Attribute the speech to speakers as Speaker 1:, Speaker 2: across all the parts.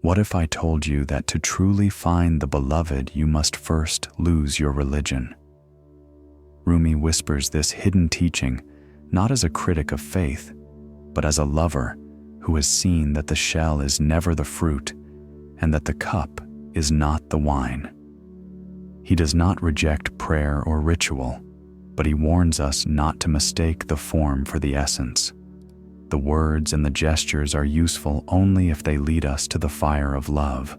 Speaker 1: What if I told you that to truly find the beloved, you must first lose your religion? Rumi whispers this hidden teaching not as a critic of faith, but as a lover who has seen that the shell is never the fruit and that the cup is not the wine. He does not reject prayer or ritual, but he warns us not to mistake the form for the essence. The words and the gestures are useful only if they lead us to the fire of love.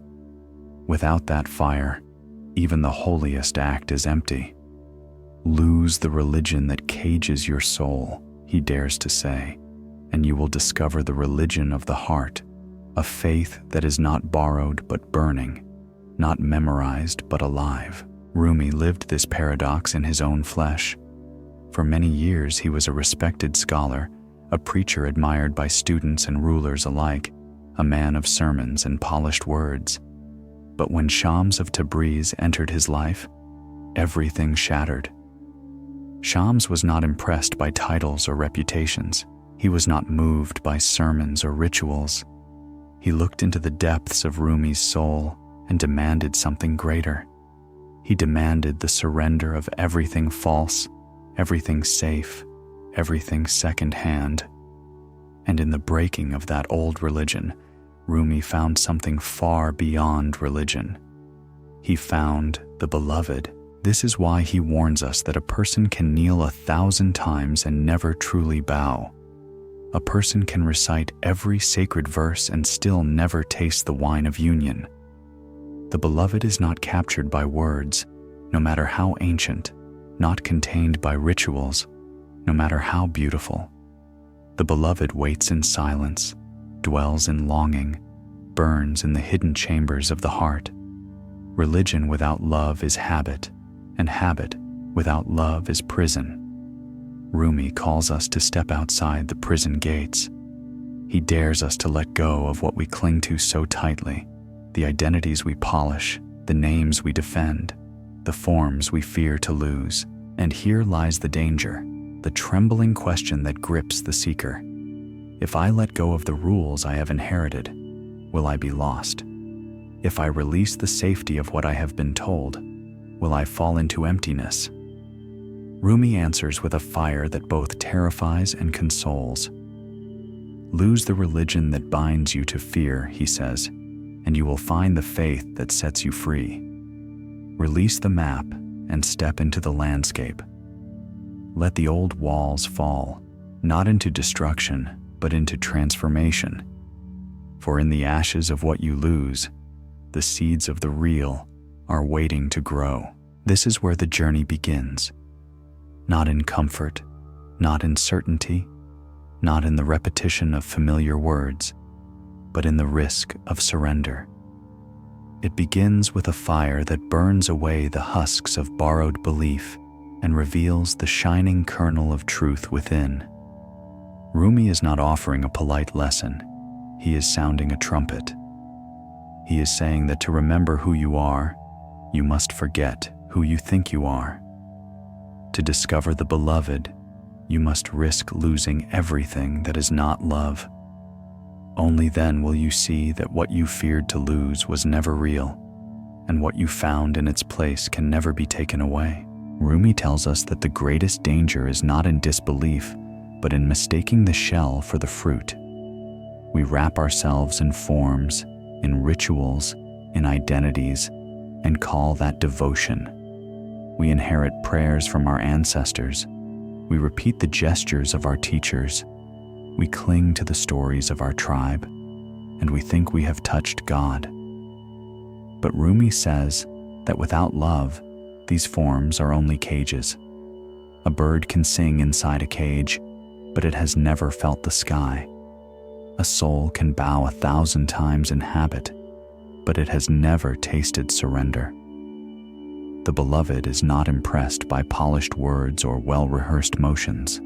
Speaker 1: Without that fire, even the holiest act is empty. Lose the religion that cages your soul, he dares to say, and you will discover the religion of the heart, a faith that is not borrowed but burning, not memorized but alive. Rumi lived this paradox in his own flesh. For many years he was a respected scholar, a preacher admired by students and rulers alike, a man of sermons and polished words. But when Shams of Tabriz entered his life, everything shattered. Shams was not impressed by titles or reputations. He was not moved by sermons or rituals. He looked into the depths of Rumi's soul and demanded something greater. He demanded the surrender of everything false, everything safe, everything second-hand. And in the breaking of that old religion, Rumi found something far beyond religion. He found the beloved. This is why he warns us that a person can kneel 1,000 times and never truly bow. A person can recite every sacred verse and still never taste the wine of union. The beloved is not captured by words, no matter how ancient, not contained by rituals, no matter how beautiful. The beloved waits in silence, dwells in longing, burns in the hidden chambers of the heart. Religion without love is habit, and habit without love is prison. Rumi calls us to step outside the prison gates. He dares us to let go of what we cling to so tightly, the identities we polish, the names we defend, the forms we fear to lose. And here lies the danger, the trembling question that grips the seeker. If I let go of the rules I have inherited, will I be lost? If I release the safety of what I have been told, will I fall into emptiness? Rumi answers with a fire that both terrifies and consoles. Lose the religion that binds you to fear, he says, and you will find the faith that sets you free. Release the map and step into the landscape. Let the old walls fall, not into destruction, but into transformation. For in the ashes of what you lose, the seeds of the real are waiting to grow. This is where the journey begins. Not in comfort, not in certainty, not in the repetition of familiar words, but in the risk of surrender. It begins with a fire that burns away the husks of borrowed belief and reveals the shining kernel of truth within. Rumi is not offering a polite lesson. He is sounding a trumpet. He is saying that to remember who you are, you must forget who you think you are. To discover the beloved, you must risk losing everything that is not love. Only then will you see that what you feared to lose was never real, and what you found in its place can never be taken away. Rumi tells us that the greatest danger is not in disbelief, but in mistaking the shell for the fruit. We wrap ourselves in forms, in rituals, in identities, and call that devotion. We inherit prayers from our ancestors. We repeat the gestures of our teachers. We cling to the stories of our tribe, and we think we have touched God. But Rumi says that without love, these forms are only cages. A bird can sing inside a cage, but it has never felt the sky. A soul can bow 1,000 times in habit, but it has never tasted surrender. The beloved is not impressed by polished words or well-rehearsed motions.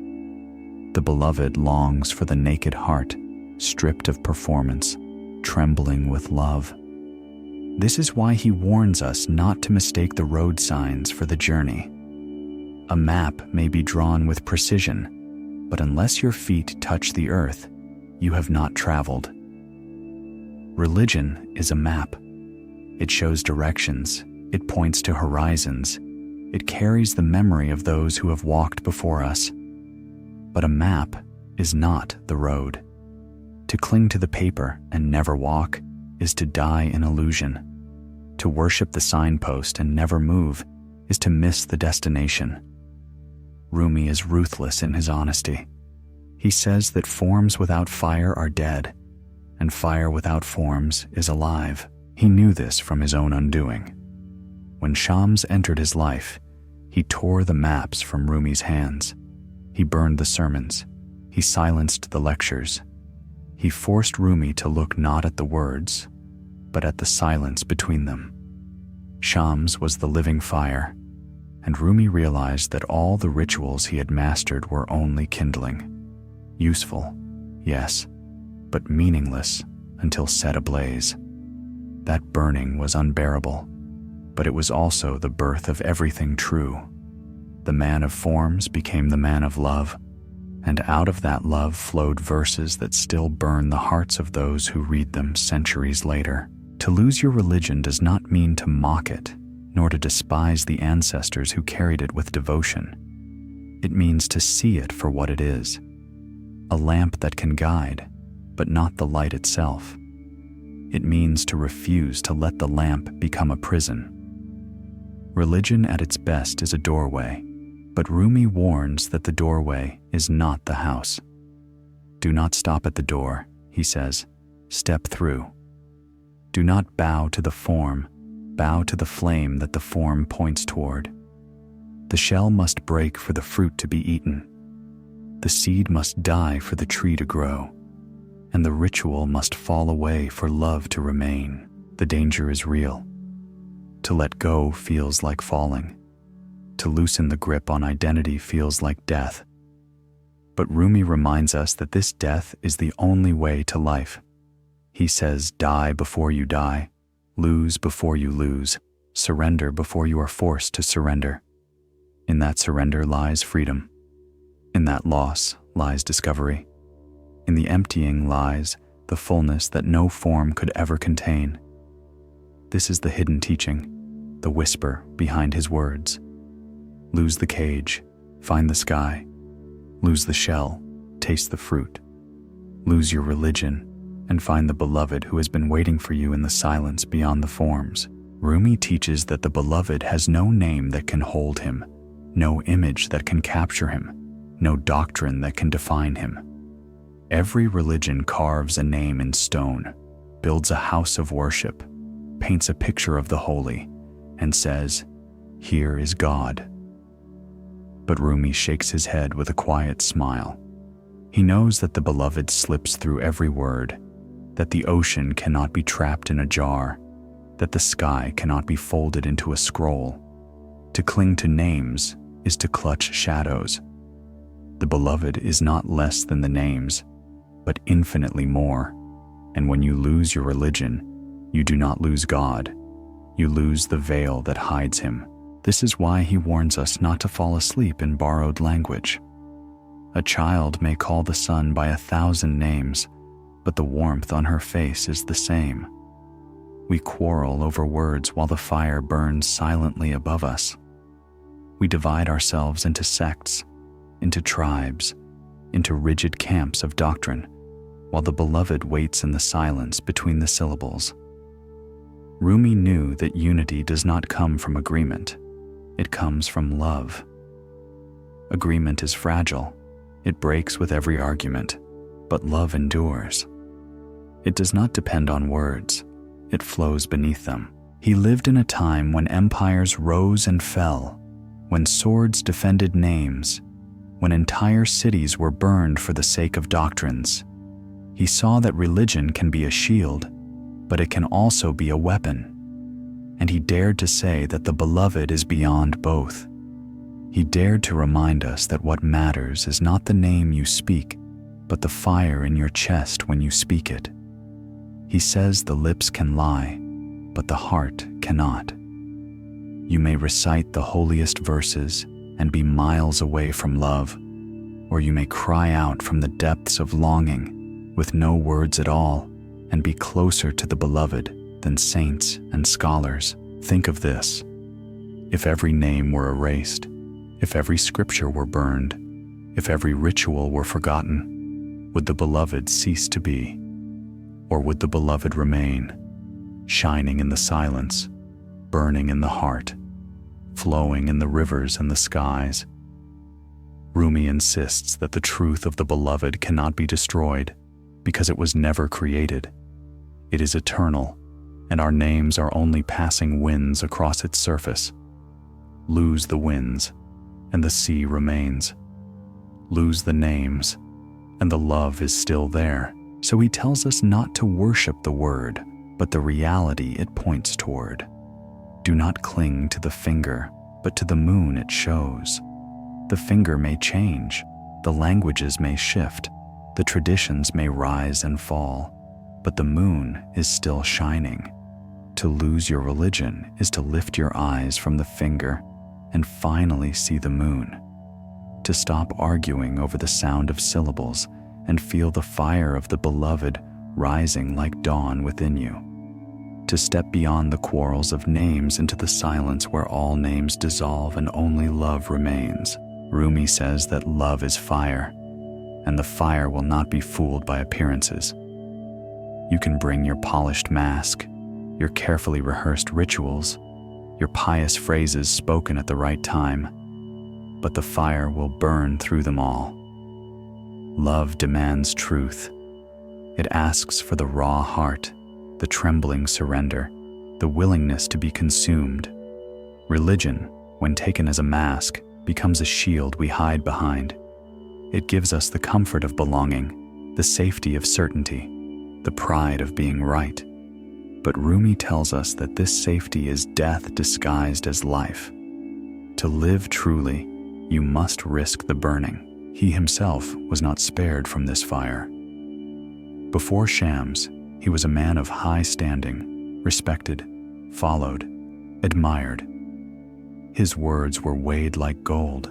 Speaker 1: The beloved longs for the naked heart, stripped of performance, trembling with love. This is why he warns us not to mistake the road signs for the journey. A map may be drawn with precision, but unless your feet touch the earth, you have not traveled. Religion is a map. It shows directions, it points to horizons, it carries the memory of those who have walked before us. But a map is not the road. To cling to the paper and never walk is to die in illusion. To worship the signpost and never move is to miss the destination. Rumi is ruthless in his honesty. He says that forms without fire are dead, and fire without forms is alive. He knew this from his own undoing. When Shams entered his life, he tore the maps from Rumi's hands. He burned the sermons. He silenced the lectures. He forced Rumi to look not at the words, but at the silence between them. Shams was the living fire, and Rumi realized that all the rituals he had mastered were only kindling. Useful, yes, but meaningless until set ablaze. That burning was unbearable, but it was also the birth of everything true. The man of forms became the man of love, and out of that love flowed verses that still burn the hearts of those who read them centuries later. To lose your religion does not mean to mock it, nor to despise the ancestors who carried it with devotion. It means to see it for what it is, a lamp that can guide, but not the light itself. It means to refuse to let the lamp become a prison. Religion at its best is a doorway, but Rumi warns that the doorway is not the house. Do not stop at the door, he says, step through. Do not bow to the form, bow to the flame that the form points toward. The shell must break for the fruit to be eaten. The seed must die for the tree to grow, and the ritual must fall away for love to remain. The danger is real. To let go feels like falling. To loosen the grip on identity feels like death. But Rumi reminds us that this death is the only way to life. He says, die before you die, lose before you lose, surrender before you are forced to surrender. In that surrender lies freedom. In that loss lies discovery. In the emptying lies the fullness that no form could ever contain. This is the hidden teaching, the whisper behind his words. Lose the cage, find the sky. Lose the shell, taste the fruit. Lose your religion, and find the beloved who has been waiting for you in the silence beyond the forms. Rumi teaches that the beloved has no name that can hold him, no image that can capture him, no doctrine that can define him. Every religion carves a name in stone, builds a house of worship, paints a picture of the holy, and says, "Here is God." But Rumi shakes his head with a quiet smile. He knows that the beloved slips through every word, that the ocean cannot be trapped in a jar, that the sky cannot be folded into a scroll. To cling to names is to clutch shadows. The beloved is not less than the names, but infinitely more. And when you lose your religion, you do not lose God. You lose the veil that hides him. This is why he warns us not to fall asleep in borrowed language. A child may call the sun by 1,000 names, but the warmth on her face is the same. We quarrel over words while the fire burns silently above us. We divide ourselves into sects, into tribes, into rigid camps of doctrine, while the beloved waits in the silence between the syllables. Rumi knew that unity does not come from agreement. It comes from love. Agreement is fragile. It breaks with every argument, but love endures. It does not depend on words. It flows beneath them. He lived in a time when empires rose and fell, when swords defended names, when entire cities were burned for the sake of doctrines. He saw that religion can be a shield, but it can also be a weapon. And he dared to say that the beloved is beyond both. He dared to remind us that what matters is not the name you speak, but the fire in your chest when you speak it. He says the lips can lie, but the heart cannot. You may recite the holiest verses and be miles away from love, or you may cry out from the depths of longing with no words at all and be closer to the beloved than saints and scholars. Think of this. If every name were erased, if every scripture were burned, if every ritual were forgotten, would the beloved cease to be? Or would the beloved remain, shining in the silence, burning in the heart, flowing in the rivers and the skies? Rumi insists that the truth of the beloved cannot be destroyed because it was never created. It is eternal, and our names are only passing winds across its surface. Lose the winds, and the sea remains. Lose the names, and the love is still there. So he tells us not to worship the word, but the reality it points toward. Do not cling to the finger, but to the moon it shows. The finger may change, the languages may shift, the traditions may rise and fall, but the moon is still shining. To lose your religion is to lift your eyes from the finger and finally see the moon. To stop arguing over the sound of syllables and feel the fire of the beloved rising like dawn within you. To step beyond the quarrels of names into the silence where all names dissolve and only love remains. Rumi says that love is fire, and the fire will not be fooled by appearances. You can bring your polished mask, your carefully rehearsed rituals, your pious phrases spoken at the right time, but the fire will burn through them all. Love demands truth. It asks for the raw heart, the trembling surrender, the willingness to be consumed. Religion, when taken as a mask, becomes a shield we hide behind. It gives us the comfort of belonging, the safety of certainty, the pride of being right. But Rumi tells us that this safety is death disguised as life. To live truly, you must risk the burning. He himself was not spared from this fire. Before Shams, he was a man of high standing, respected, followed, admired. His words were weighed like gold.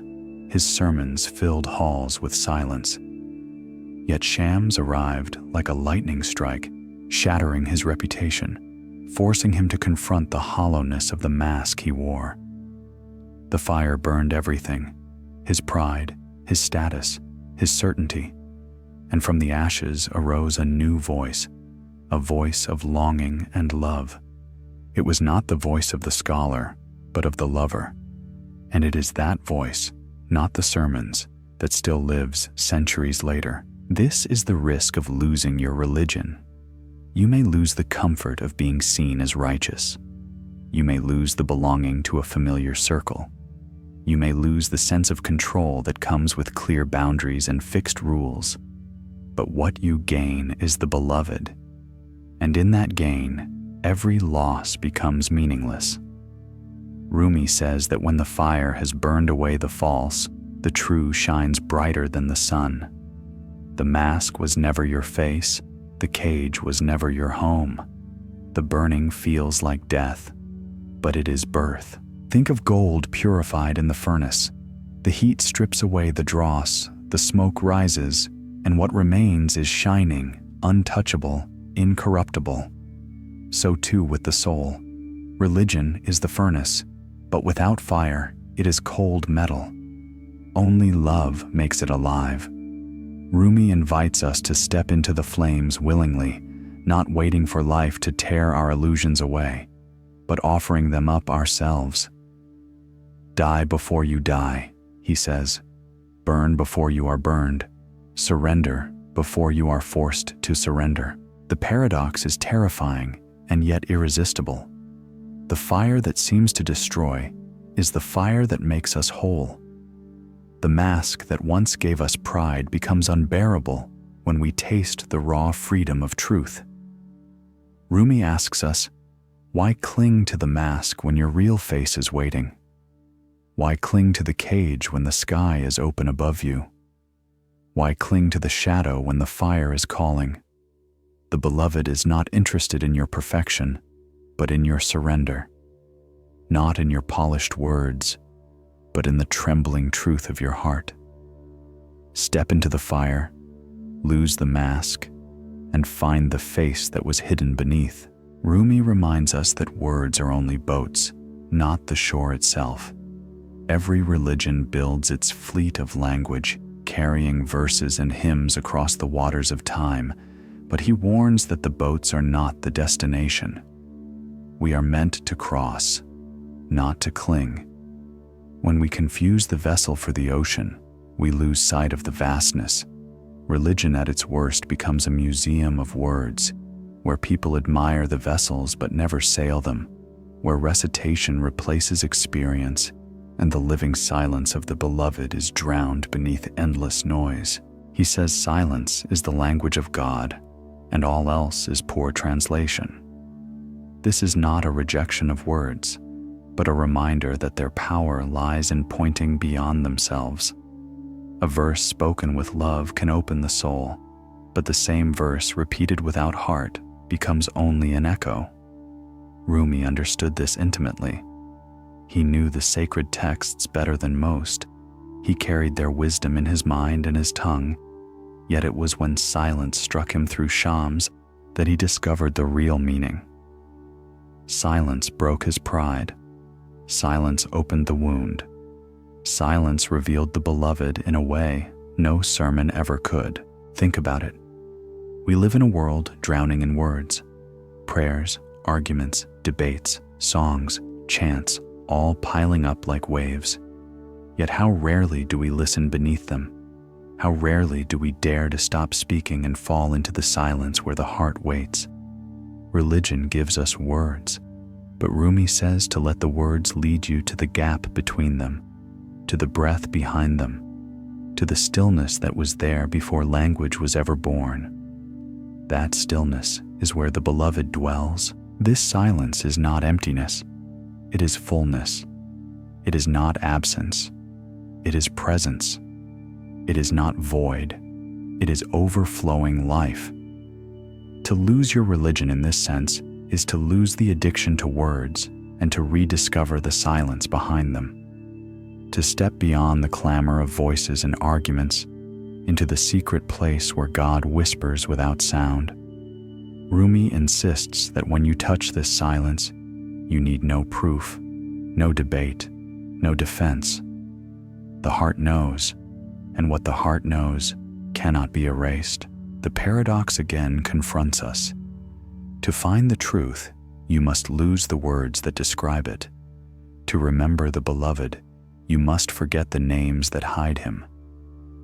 Speaker 1: His sermons filled halls with silence. Yet Shams arrived like a lightning strike, shattering his reputation, forcing him to confront the hollowness of the mask he wore. The fire burned everything, his pride, his status, his certainty, and from the ashes arose a new voice, a voice of longing and love. It was not the voice of the scholar, but of the lover. And it is that voice, not the sermons, that still lives centuries later. This is the risk of losing your religion. You may lose the comfort of being seen as righteous. You may lose the belonging to a familiar circle. You may lose the sense of control that comes with clear boundaries and fixed rules. But what you gain is the beloved. And in that gain, every loss becomes meaningless. Rumi says that when the fire has burned away the false, the true shines brighter than the sun. The mask was never your face, the cage was never your home. The burning feels like death, but it is birth. Think of gold purified in the furnace. The heat strips away the dross, the smoke rises, and what remains is shining, untouchable, incorruptible. So too with the soul. Religion is the furnace, but without fire, it is cold metal. Only love makes it alive. Rumi invites us to step into the flames willingly, not waiting for life to tear our illusions away, but offering them up ourselves. Die before you die, he says. Burn before you are burned. Surrender before you are forced to surrender. The paradox is terrifying and yet irresistible. The fire that seems to destroy is the fire that makes us whole. The mask that once gave us pride becomes unbearable when we taste the raw freedom of truth. Rumi asks us, why cling to the mask when your real face is waiting? Why cling to the cage when the sky is open above you? Why cling to the shadow when the fire is calling? The beloved is not interested in your perfection, but in your surrender. Not in your polished words, but in the trembling truth of your heart. Step into the fire, lose the mask, and find the face that was hidden beneath. Rumi reminds us that words are only boats, not the shore itself. Every religion builds its fleet of language, carrying verses and hymns across the waters of time, but he warns that the boats are not the destination. We are meant to cross, not to cling. When we confuse the vessel for the ocean, we lose sight of the vastness. Religion at its worst becomes a museum of words, where people admire the vessels but never sail them, where recitation replaces experience, and the living silence of the beloved is drowned beneath endless noise. He says silence is the language of God, and all else is poor translation. This is not a rejection of words, but a reminder that their power lies in pointing beyond themselves. A verse spoken with love can open the soul, but the same verse repeated without heart becomes only an echo. Rumi understood this intimately. He knew the sacred texts better than most. He carried their wisdom in his mind and his tongue, yet it was when silence struck him through Shams that he discovered the real meaning. Silence broke his pride. Silence opened the wound. Silence revealed the beloved in a way no sermon ever could. Think about it. We live in a world drowning in words. Prayers, arguments, debates, songs, chants, all piling up like waves. Yet how rarely do we listen beneath them? How rarely do we dare to stop speaking and fall into the silence where the heart waits? Religion gives us words, but Rumi says to let the words lead you to the gap between them, to the breath behind them, to the stillness that was there before language was ever born. That stillness is where the beloved dwells. This silence is not emptiness. It is fullness. It is not absence. It is presence. It is not void. It is overflowing life. To lose your religion in this sense is to lose the addiction to words and to rediscover the silence behind them. To step beyond the clamor of voices and arguments into the secret place where God whispers without sound. Rumi insists that when you touch this silence, you need no proof, no debate, no defense. The heart knows, and what the heart knows cannot be erased. The paradox again confronts us. To find the truth, you must lose the words that describe it. To remember the beloved, you must forget the names that hide him.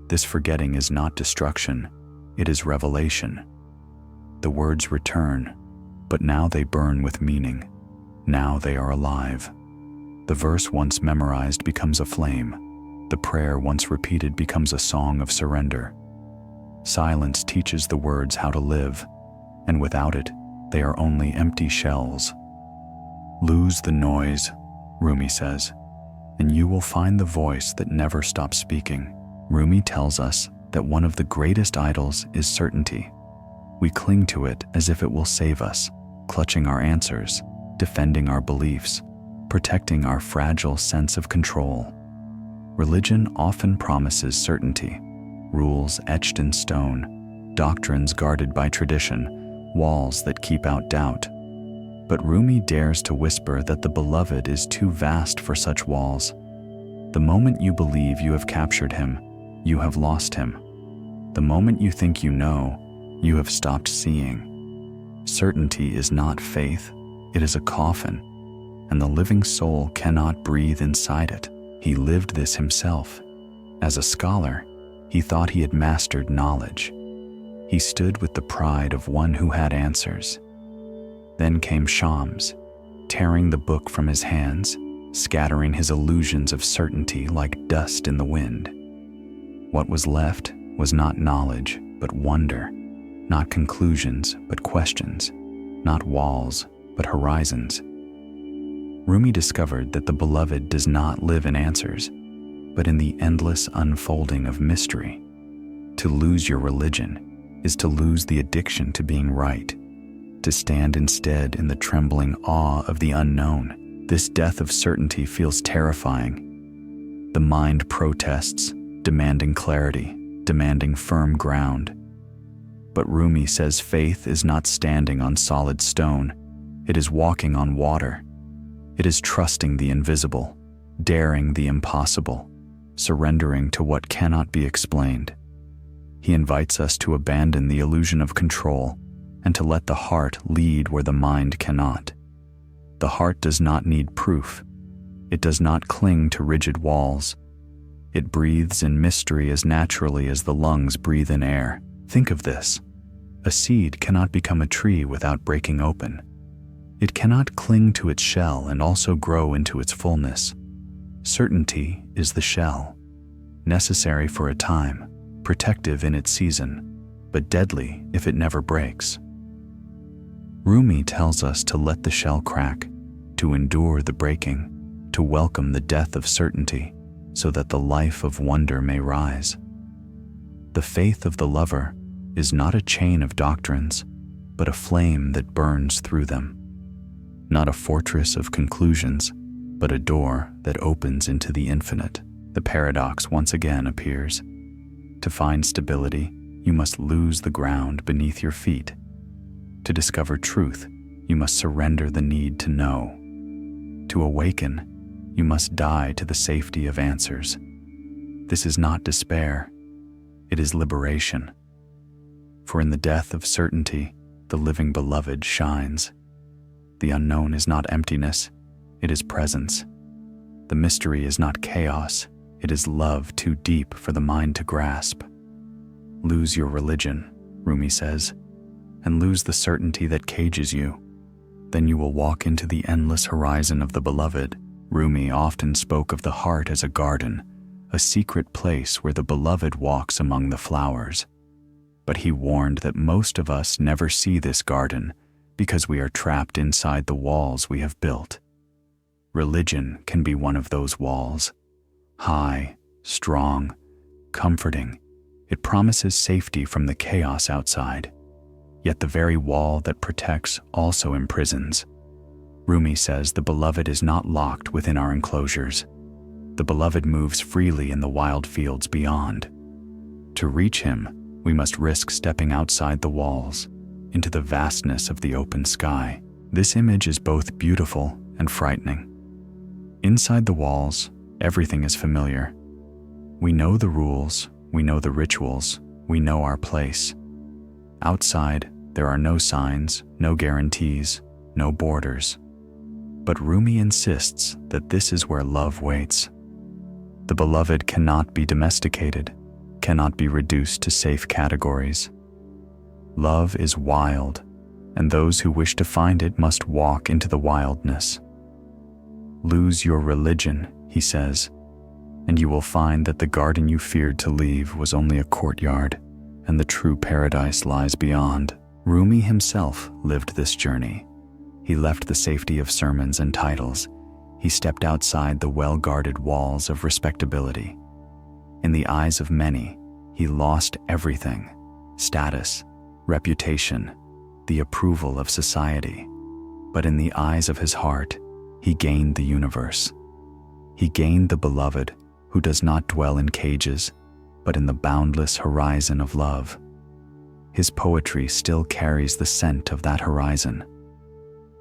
Speaker 1: This forgetting is not destruction, it is revelation. The words return, but now they burn with meaning. Now they are alive. The verse once memorized becomes a flame. The prayer once repeated becomes a song of surrender. Silence teaches the words how to live, and without it, they are only empty shells. Lose the noise, Rumi says, and you will find the voice that never stops speaking. Rumi tells us that one of the greatest idols is certainty. We cling to it as if it will save us, clutching our answers, defending our beliefs, protecting our fragile sense of control. Religion often promises certainty, rules etched in stone, doctrines guarded by tradition, walls that keep out doubt. But Rumi dares to whisper that the beloved is too vast for such walls. The moment you believe you have captured him, you have lost him. The moment you think you know, you have stopped seeing. Certainty is not faith, it is a coffin, and the living soul cannot breathe inside it. He lived this himself. As a scholar, he thought he had mastered knowledge. He stood with the pride of one who had answers. Then came Shams, tearing the book from his hands, scattering his illusions of certainty like dust in the wind. What was left was not knowledge, but wonder, not conclusions, but questions, not walls, but horizons. Rumi discovered that the beloved does not live in answers, but in the endless unfolding of mystery. To lose your religion is to lose the addiction to being right, to stand instead in the trembling awe of the unknown. This death of certainty feels terrifying. The mind protests, demanding clarity, demanding firm ground. But Rumi says faith is not standing on solid stone. It is walking on water. It is trusting the invisible, daring the impossible, surrendering to what cannot be explained. He invites us to abandon the illusion of control and to let the heart lead where the mind cannot. The heart does not need proof. It does not cling to rigid walls. It breathes in mystery as naturally as the lungs breathe in air. Think of this. A seed cannot become a tree without breaking open. It cannot cling to its shell and also grow into its fullness. Certainty is the shell, necessary for a time, protective in its season, but deadly if it never breaks. Rumi tells us to let the shell crack, to endure the breaking, to welcome the death of certainty, so that the life of wonder may rise. The faith of the lover is not a chain of doctrines, but a flame that burns through them. Not a fortress of conclusions, but a door that opens into the infinite. The paradox once again appears. To find stability, you must lose the ground beneath your feet. To discover truth, you must surrender the need to know. To awaken, you must die to the safety of answers. This is not despair. It is liberation. For in the death of certainty, the living beloved shines. The unknown is not emptiness, it is presence. The mystery is not chaos, it is love too deep for the mind to grasp. Lose your religion, Rumi says, and lose the certainty that cages you. Then you will walk into the endless horizon of the beloved. Rumi often spoke of the heart as a garden, a secret place where the beloved walks among the flowers. But he warned that most of us never see this garden because we are trapped inside the walls we have built. Religion can be one of those walls. High, strong, comforting, it promises safety from the chaos outside. Yet the very wall that protects also imprisons. Rumi says the beloved is not locked within our enclosures. The beloved moves freely in the wild fields beyond. To reach him, we must risk stepping outside the walls, into the vastness of the open sky. This image is both beautiful and frightening. Inside the walls, everything is familiar. We know the rules, we know the rituals, we know our place. Outside, there are no signs, no guarantees, no borders. But Rumi insists that this is where love waits. The beloved cannot be domesticated, cannot be reduced to safe categories. Love is wild, and those who wish to find it must walk into the wildness. Lose your religion, he says, and you will find that the garden you feared to leave was only a courtyard, and the true paradise lies beyond. Rumi himself lived this journey. He left the safety of sermons and titles. He stepped outside the well-guarded walls of respectability. In the eyes of many, he lost everything: status, reputation, the approval of society. But in the eyes of his heart, he gained the universe. He gained the beloved, who does not dwell in cages, but in the boundless horizon of love. His poetry still carries the scent of that horizon.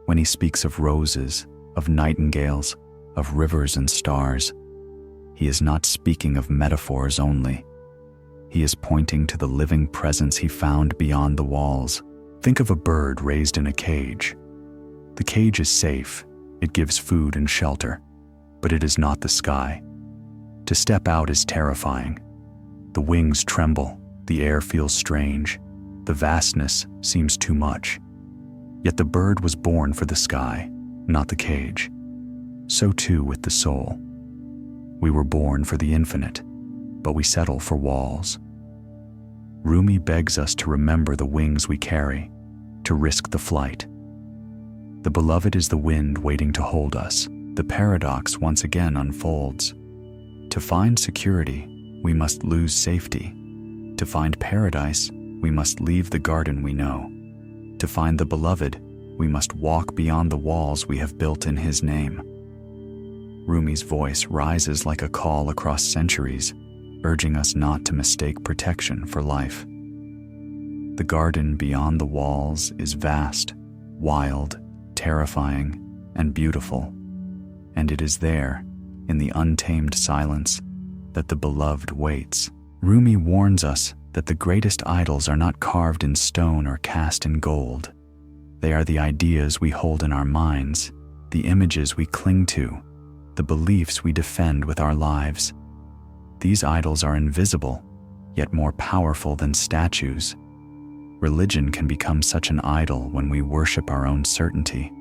Speaker 1: When he speaks of roses, of nightingales, of rivers and stars, he is not speaking of metaphors only. He is pointing to the living presence he found beyond the walls. Think of a bird raised in a cage. The cage is safe, it gives food and shelter, but it is not the sky. To step out is terrifying. The wings tremble, the air feels strange, the vastness seems too much. Yet the bird was born for the sky, not the cage. So too with the soul. We were born for the infinite, but we settle for walls. Rumi begs us to remember the wings we carry, to risk the flight. The beloved is the wind waiting to hold us. The paradox once again unfolds. To find security, we must lose safety. To find paradise, we must leave the garden we know. To find the beloved, we must walk beyond the walls we have built in his name. Rumi's voice rises like a call across centuries, urging us not to mistake protection for life. The garden beyond the walls is vast, wild, terrifying, and beautiful. And it is there, in the untamed silence, that the beloved waits. Rumi warns us that the greatest idols are not carved in stone or cast in gold. They are the ideas we hold in our minds, the images we cling to, the beliefs we defend with our lives. These idols are invisible, yet more powerful than statues. Religion can become such an idol when we worship our own certainty,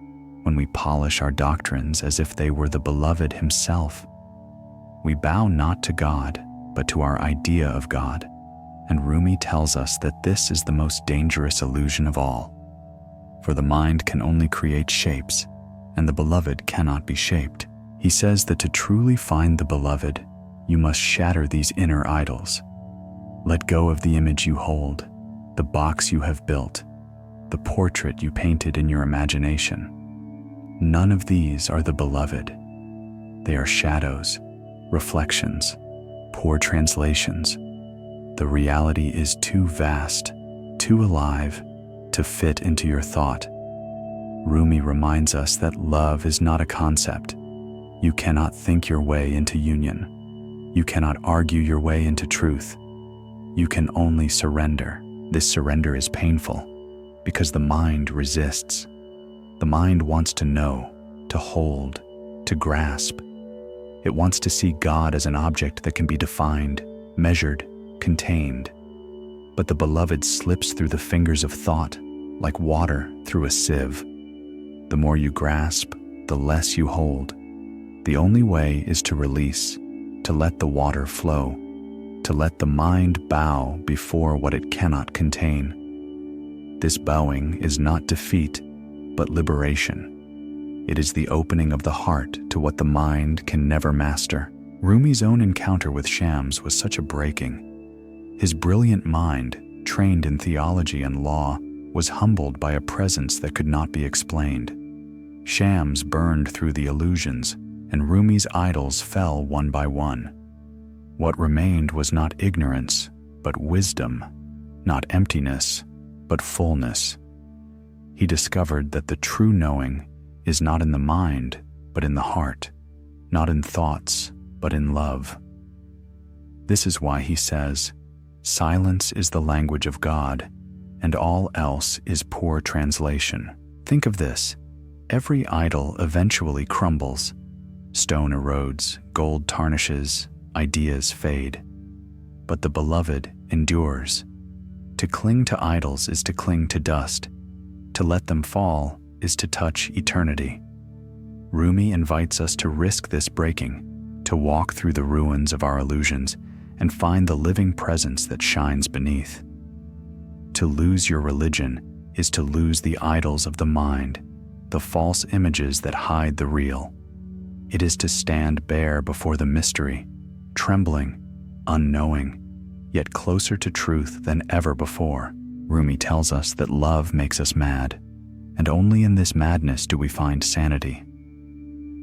Speaker 1: when we polish our doctrines as if they were the beloved himself. We bow not to God, but to our idea of God, and Rumi tells us that this is the most dangerous illusion of all. For the mind can only create shapes, and the beloved cannot be shaped. He says that to truly find the beloved, you must shatter these inner idols. Let go of the image you hold, the box you have built, the portrait you painted in your imagination. None of these are the beloved. They are shadows, reflections, poor translations. The reality is too vast, too alive, to fit into your thought. Rumi reminds us that love is not a concept. You cannot think your way into union. You cannot argue your way into truth. You can only surrender. This surrender is painful because the mind resists. The mind wants to know, to hold, to grasp. It wants to see God as an object that can be defined, measured, contained. But the beloved slips through the fingers of thought, like water through a sieve. The more you grasp, the less you hold. The only way is to release, to let the water flow, to let the mind bow before what it cannot contain. This bowing is not defeat, but liberation. It is the opening of the heart to what the mind can never master. Rumi's own encounter with Shams was such a breaking. His brilliant mind, trained in theology and law, was humbled by a presence that could not be explained. Shams burned through the illusions, and Rumi's idols fell one by one. What remained was not ignorance, but wisdom, not emptiness, but fullness. He discovered that the true knowing is not in the mind, but in the heart, not in thoughts, but in love. This is why he says, "Silence is the language of God, and all else is poor translation." Think of this. Every idol eventually crumbles. Stone erodes, gold tarnishes, ideas fade. But the beloved endures. To cling to idols is to cling to dust. To let them fall is to touch eternity. Rumi invites us to risk this breaking, to walk through the ruins of our illusions and find the living presence that shines beneath. To lose your religion is to lose the idols of the mind, the false images that hide the real. It is to stand bare before the mystery, trembling, unknowing, yet closer to truth than ever before. Rumi tells us that love makes us mad, and only in this madness do we find sanity.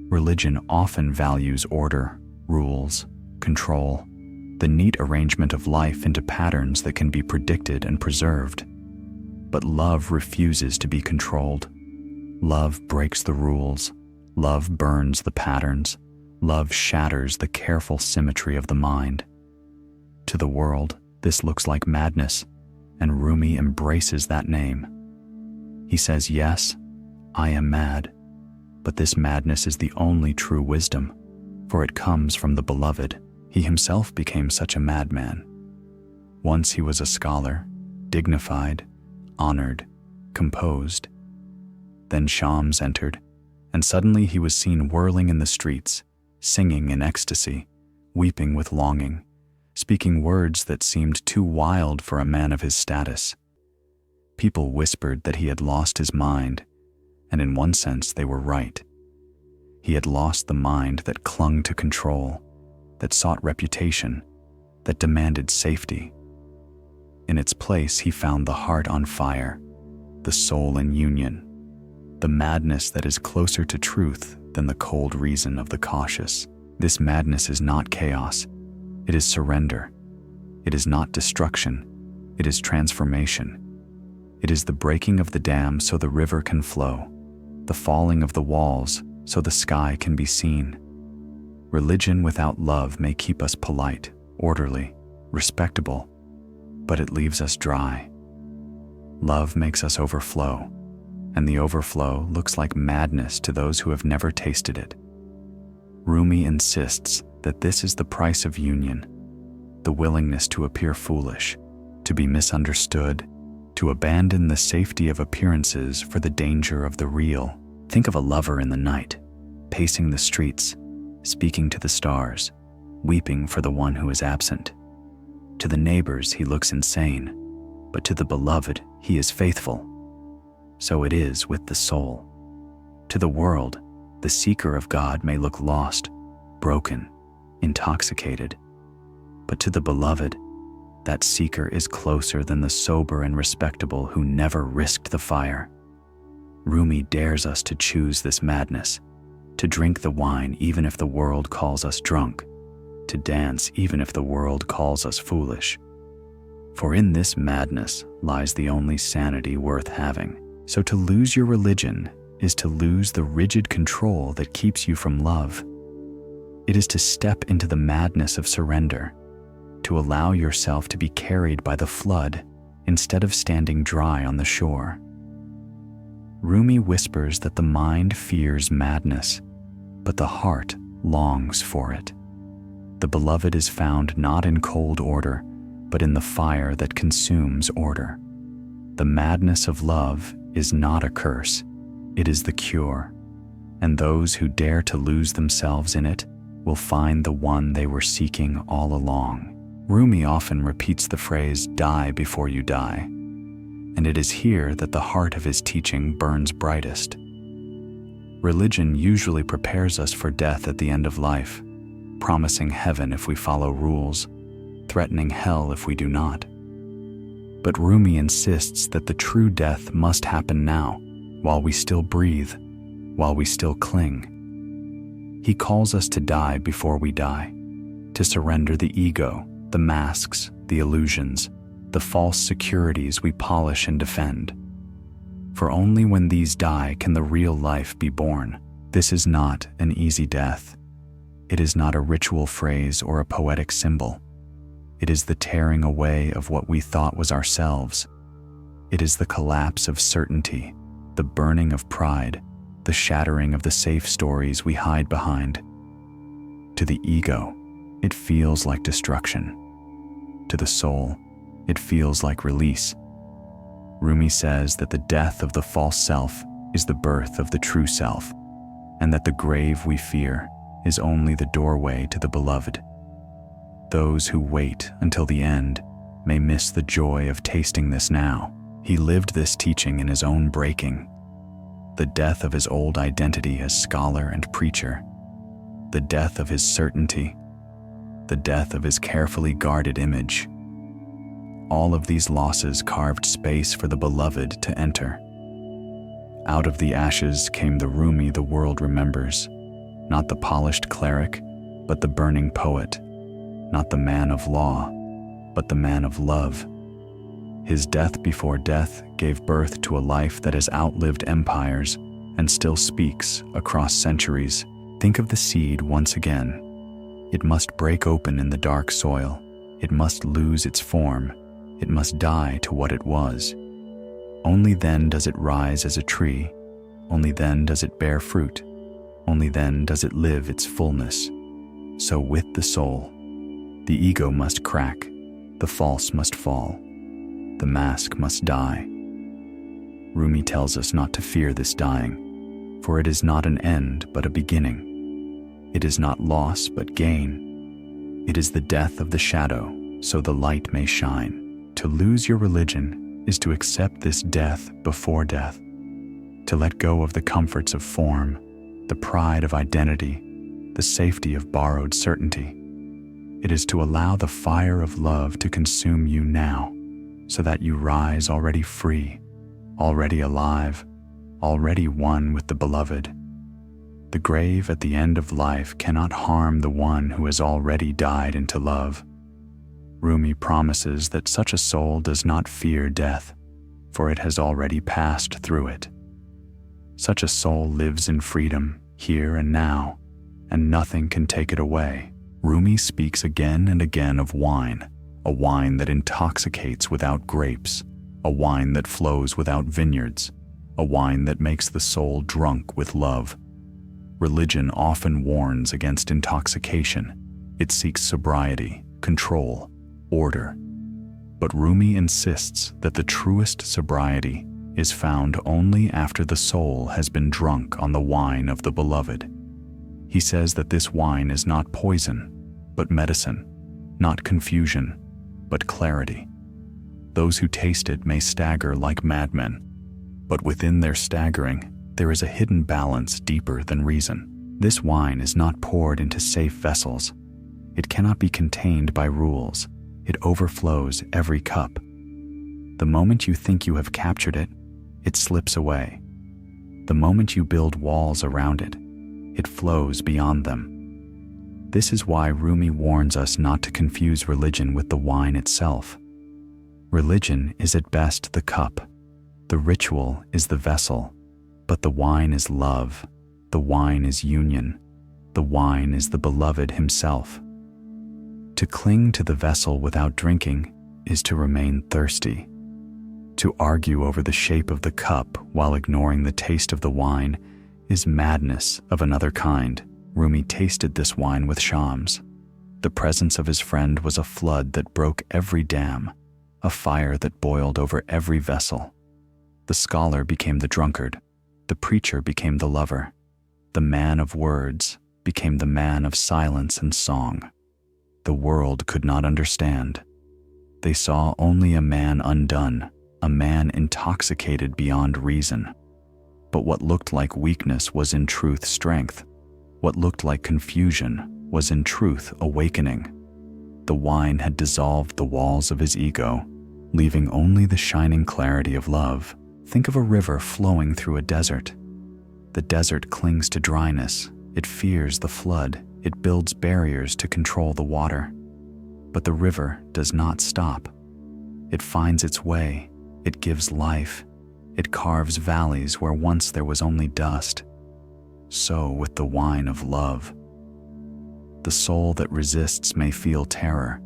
Speaker 1: Religion often values order, rules, control, the neat arrangement of life into patterns that can be predicted and preserved. But love refuses to be controlled. Love breaks the rules. Love burns the patterns. Love shatters the careful symmetry of the mind. To the world, this looks like madness, and Rumi embraces that name. He says, "Yes, I am mad, but this madness is the only true wisdom, for it comes from the beloved." He himself became such a madman. Once he was a scholar, dignified, honored, composed. Then Shams entered, and suddenly he was seen whirling in the streets, singing in ecstasy, weeping with longing, speaking words that seemed too wild for a man of his status. People whispered that he had lost his mind, and in one sense they were right. He had lost the mind that clung to control, that sought reputation, that demanded safety. In its place, he found the heart on fire, the soul in union, the madness that is closer to truth than the cold reason of the cautious. This madness is not chaos. It is surrender. It is not destruction. It is transformation. It is the breaking of the dam so the river can flow, the falling of the walls so the sky can be seen. Religion without love may keep us polite, orderly, respectable, but it leaves us dry. Love makes us overflow, and the overflow looks like madness to those who have never tasted it. Rumi insists that this is the price of union, the willingness to appear foolish, to be misunderstood, to abandon the safety of appearances for the danger of the real. Think of a lover in the night, pacing the streets, speaking to the stars, weeping for the one who is absent. To the neighbors he looks insane, but to the beloved he is faithful. So it is with the soul. To the world, the seeker of God may look lost, broken, intoxicated. But to the beloved, that seeker is closer than the sober and respectable who never risked the fire. Rumi dares us to choose this madness, to drink the wine even if the world calls us drunk, to dance even if the world calls us foolish. For in this madness lies the only sanity worth having. So to lose your religion is to lose the rigid control that keeps you from love. It is to step into the madness of surrender, to allow yourself to be carried by the flood instead of standing dry on the shore. Rumi whispers that the mind fears madness, but the heart longs for it. The beloved is found not in cold order, but in the fire that consumes order. The madness of love is not a curse, it is the cure, and those who dare to lose themselves in it will find the one they were seeking all along. Rumi often repeats the phrase, "Die before you die," and it is here that the heart of his teaching burns brightest. Religion usually prepares us for death at the end of life, promising heaven if we follow rules, threatening hell if we do not. But Rumi insists that the true death must happen now, while we still breathe, while we still cling. He calls us to die before we die, to surrender the ego, the masks, the illusions, the false securities we polish and defend. For only when these die can the real life be born. This is not an easy death. It is not a ritual phrase or a poetic symbol. It is the tearing away of what we thought was ourselves. It is the collapse of certainty, the burning of pride, the shattering of the safe stories we hide behind. To the ego, it feels like destruction. To the soul, it feels like release. Rumi says that the death of the false self is the birth of the true self, and that the grave we fear is only the doorway to the beloved. Those who wait until the end may miss the joy of tasting this now. He lived this teaching in his own breaking. The death of his old identity as scholar and preacher, the death of his certainty, the death of his carefully guarded image. All of these losses carved space for the beloved to enter. Out of the ashes came the Rumi the world remembers, not the polished cleric, but the burning poet, not the man of law, but the man of love. His death before death gave birth to a life that has outlived empires and still speaks across centuries. Think of the seed once again. It must break open in the dark soil. It must lose its form. It must die to what it was. Only then does it rise as a tree. Only then does it bear fruit. Only then does it live its fullness. So with the soul, the ego must crack, the false must fall, the mask must die. Rumi tells us not to fear this dying, for it is not an end but a beginning. It is not loss but gain. It is the death of the shadow, so the light may shine. To lose your religion is to accept this death before death, to let go of the comforts of form, the pride of identity, the safety of borrowed certainty. It is to allow the fire of love to consume you now, so that you rise already free, already alive, already one with the beloved. The grave at the end of life cannot harm the one who has already died into love. Rumi promises that such a soul does not fear death, for it has already passed through it. Such a soul lives in freedom, here and now, and nothing can take it away. Rumi speaks again and again of wine, a wine that intoxicates without grapes, a wine that flows without vineyards, a wine that makes the soul drunk with love. Religion often warns against intoxication. It seeks sobriety, control, order. But Rumi insists that the truest sobriety is found only after the soul has been drunk on the wine of the beloved. He says that this wine is not poison, but medicine, not confusion, but clarity. Those who taste it may stagger like madmen, but within their staggering, there is a hidden balance deeper than reason. This wine is not poured into safe vessels. It cannot be contained by rules. It overflows every cup. The moment you think you have captured it, it slips away. The moment you build walls around it, it flows beyond them. This is why Rumi warns us not to confuse religion with the wine itself. Religion is at best the cup. The ritual is the vessel, but the wine is love. The wine is union. The wine is the beloved himself. To cling to the vessel without drinking is to remain thirsty. To argue over the shape of the cup while ignoring the taste of the wine is madness of another kind. Rumi tasted this wine with Shams. The presence of his friend was a flood that broke every dam, a fire that boiled over every vessel. The scholar became the drunkard. The preacher became the lover. The man of words became the man of silence and song. The world could not understand. They saw only a man undone, a man intoxicated beyond reason. But what looked like weakness was in truth strength. What looked like confusion was in truth awakening. The wine had dissolved the walls of his ego, leaving only the shining clarity of love. Think of a river flowing through a desert. The desert clings to dryness. It fears the flood. It builds barriers to control the water. But the river does not stop. It finds its way. It gives life. It carves valleys where once there was only dust. So with the wine of love. The soul that resists may feel terror,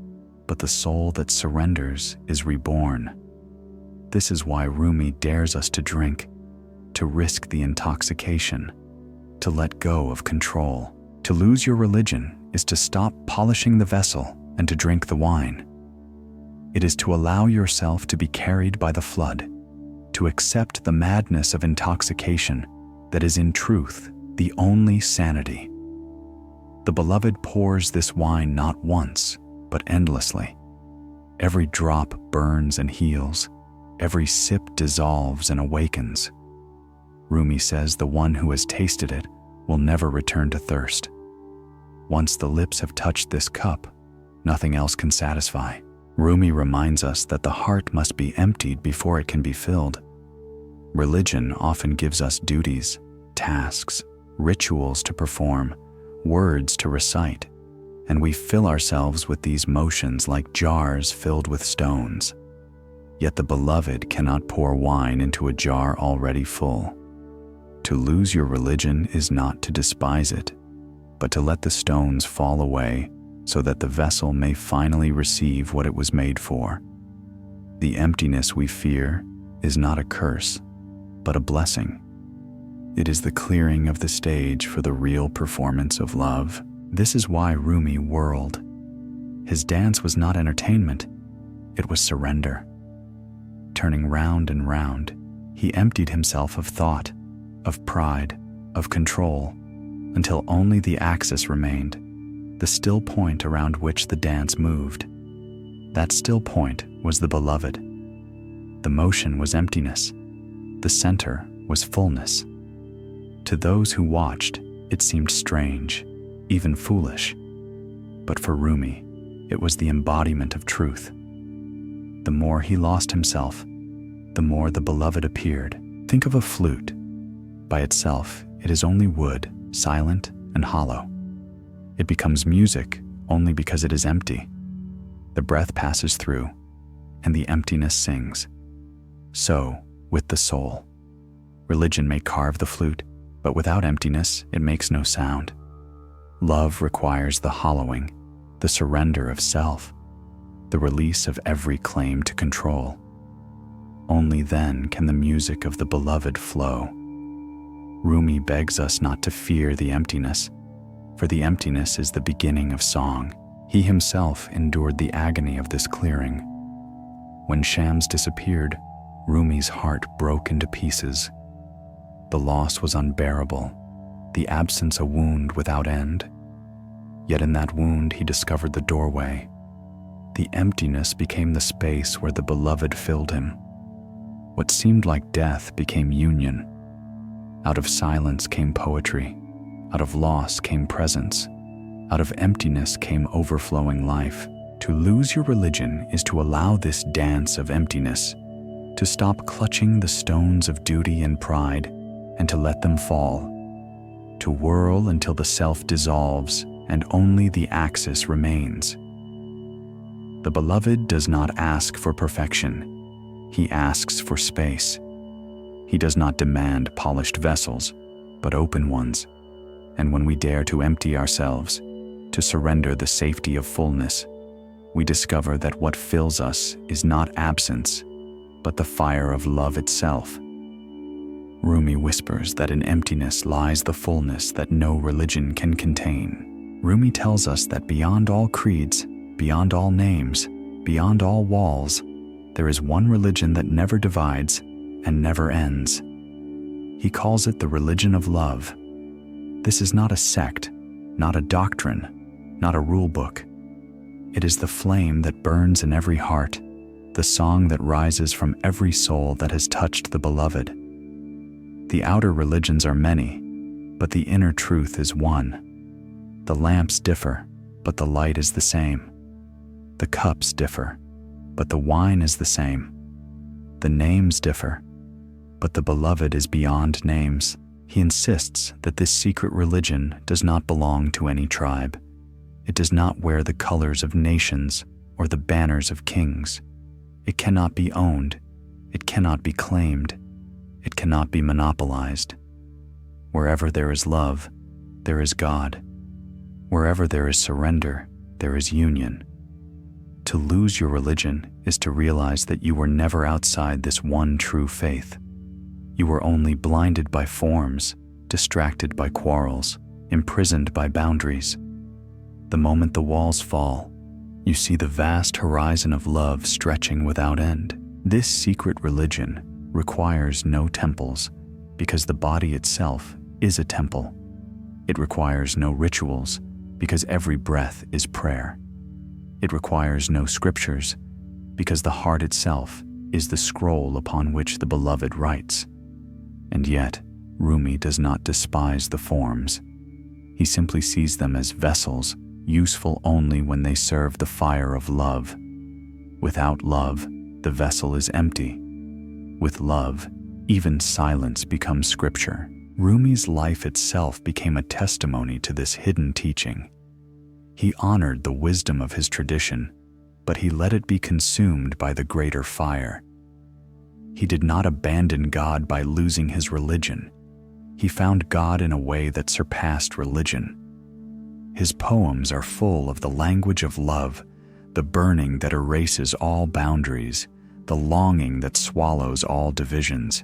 Speaker 1: but the soul that surrenders is reborn. This is why Rumi dares us to drink, to risk the intoxication, to let go of control. To lose your religion is to stop polishing the vessel and to drink the wine. It is to allow yourself to be carried by the flood, to accept the madness of intoxication that is in truth the only sanity. The beloved pours this wine not once, but endlessly. Every drop burns and heals. Every sip dissolves and awakens. Rumi says the one who has tasted it will never return to thirst. Once the lips have touched this cup, nothing else can satisfy. Rumi reminds us that the heart must be emptied before it can be filled. Religion often gives us duties, tasks, rituals to perform, words to recite, and we fill ourselves with these motions like jars filled with stones. Yet the beloved cannot pour wine into a jar already full. To lose your religion is not to despise it, but to let the stones fall away so that the vessel may finally receive what it was made for. The emptiness we fear is not a curse, but a blessing. It is the clearing of the stage for the real performance of love. This is why Rumi whirled. His dance was not entertainment, it was surrender. Turning round and round, he emptied himself of thought, of pride, of control, until only the axis remained, the still point around which the dance moved. That still point was the beloved. The motion was emptiness. The center was fullness. To those who watched, it seemed strange, even foolish. But for Rumi, it was the embodiment of truth. The more he lost himself, the more the beloved appeared. Think of a flute. By itself, it is only wood, silent and hollow. It becomes music only because it is empty. The breath passes through, and the emptiness sings. So, with the soul. Religion may carve the flute, but without emptiness, it makes no sound. Love requires the hollowing, the surrender of self, the release of every claim to control. Only then can the music of the beloved flow. Rumi begs us not to fear the emptiness, for the emptiness is the beginning of song. He himself endured the agony of this clearing. When Shams disappeared, Rumi's heart broke into pieces. The loss was unbearable, the absence a wound without end. Yet in that wound he discovered the doorway. The emptiness became the space where the beloved filled him. What seemed like death became union. Out of silence came poetry. Out of loss came presence. Out of emptiness came overflowing life. To lose your religion is to allow this dance of emptiness, to stop clutching the stones of duty and pride, and to let them fall, to whirl until the self dissolves and only the axis remains. The beloved does not ask for perfection. He asks for space. He does not demand polished vessels, but open ones. And when we dare to empty ourselves, to surrender the safety of fullness, we discover that what fills us is not absence, but the fire of love itself. Rumi whispers that in emptiness lies the fullness that no religion can contain. Rumi tells us that beyond all creeds, beyond all names, beyond all walls, there is one religion that never divides and never ends. He calls it the religion of love. This is not a sect, not a doctrine, not a rule book. It is the flame that burns in every heart, the song that rises from every soul that has touched the beloved. The outer religions are many, but the inner truth is one. The lamps differ, but the light is the same. The cups differ, but the wine is the same. The names differ, but the beloved is beyond names. He insists that this secret religion does not belong to any tribe. It does not wear the colors of nations or the banners of kings. It cannot be owned. It cannot be claimed. It cannot be monopolized. Wherever there is love, there is God. Wherever there is surrender, there is union. To lose your religion is to realize that you were never outside this one true faith. You were only blinded by forms, distracted by quarrels, imprisoned by boundaries. The moment the walls fall, you see the vast horizon of love stretching without end. This secret religion requires no temples, because the body itself is a temple. It requires no rituals, because every breath is prayer. It requires no scriptures, because the heart itself is the scroll upon which the beloved writes. And yet, Rumi does not despise the forms. He simply sees them as vessels, useful only when they serve the fire of love. Without love, the vessel is empty. With love, even silence becomes scripture. Rumi's life itself became a testimony to this hidden teaching. He honored the wisdom of his tradition, but he let it be consumed by the greater fire. He did not abandon God by losing his religion. He found God in a way that surpassed religion. His poems are full of the language of love, the burning that erases all boundaries, the longing that swallows all divisions.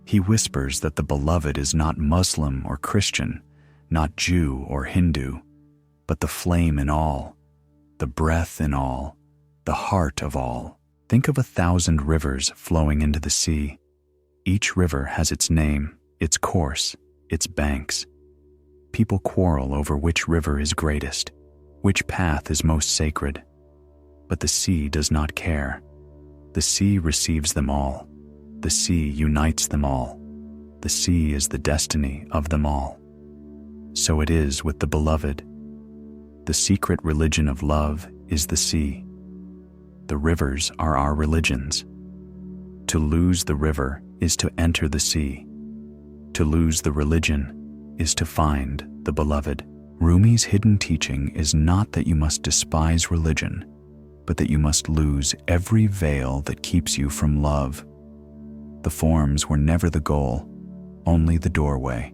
Speaker 1: He whispers that the beloved is not Muslim or Christian, not Jew or Hindu, but the flame in all, the breath in all, the heart of all. Think of 1,000 rivers flowing into the sea. Each river has its name, its course, its banks. People quarrel over which river is greatest, which path is most sacred. But the sea does not care. The sea receives them all. The sea unites them all. The sea is the destiny of them all. So it is with the beloved. The secret religion of love is the sea. The rivers are our religions. To lose the river is to enter the sea. To lose the religion is to find the beloved. Rumi's hidden teaching is not that you must despise religion, but that you must lose every veil that keeps you from love. The forms were never the goal, only the doorway.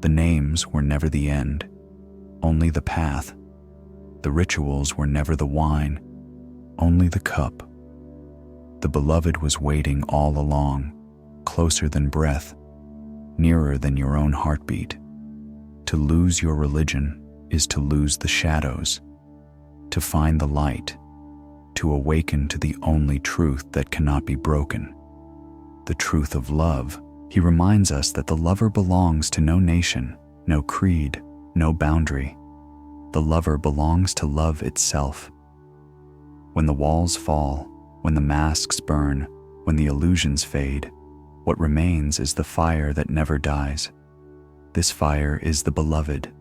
Speaker 1: The names were never the end, only the path. The rituals were never the wine, only the cup. The beloved was waiting all along, closer than breath, nearer than your own heartbeat. To lose your religion is to lose the shadows, to find the light, to awaken to the only truth that cannot be broken, the truth of love. He reminds us that the lover belongs to no nation, no creed, no boundary. The lover belongs to love itself. When the walls fall, when the masks burn, when the illusions fade, what remains is the fire that never dies. This fire is the beloved.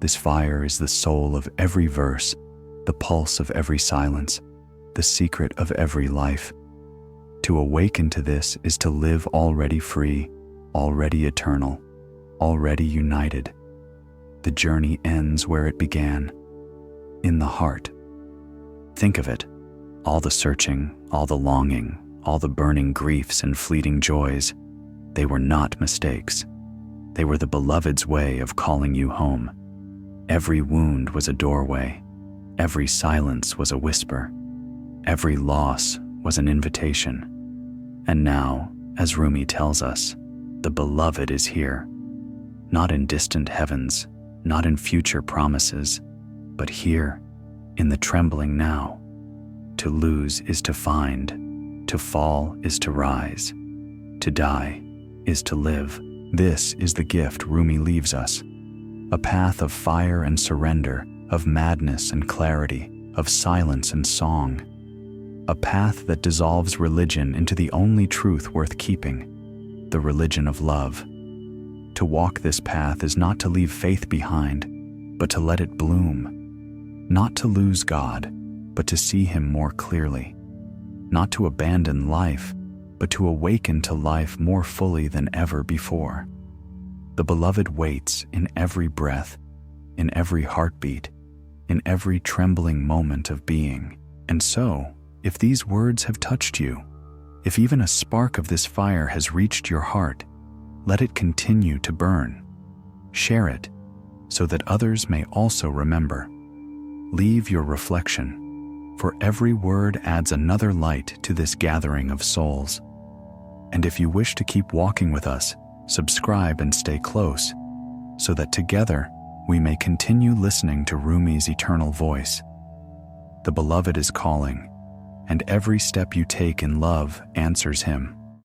Speaker 1: This fire is the soul of every verse, the pulse of every silence, the secret of every life. To awaken to this is to live already free, already eternal, already united. The journey ends where it began, in the heart. Think of it, all the searching, all the longing, all the burning griefs and fleeting joys, they were not mistakes. They were the beloved's way of calling you home. Every wound was a doorway. Every silence was a whisper. Every loss was an invitation. And now, as Rumi tells us, the beloved is here, not in distant heavens, not in future promises, but here, in the trembling now. To lose is to find, to fall is to rise, to die is to live. This is the gift Rumi leaves us, a path of fire and surrender, of madness and clarity, of silence and song, a path that dissolves religion into the only truth worth keeping, the religion of love. To walk this path is not to leave faith behind, but to let it bloom, not to lose God, but to see Him more clearly, not to abandon life, but to awaken to life more fully than ever before. The beloved waits in every breath, in every heartbeat, in every trembling moment of being. And so, if these words have touched you, if even a spark of this fire has reached your heart, let it continue to burn. Share it, so that others may also remember. Leave your reflection, for every word adds another light to this gathering of souls. And if you wish to keep walking with us, subscribe and stay close, so that together we may continue listening to Rumi's eternal voice. The beloved is calling, and every step you take in love answers him.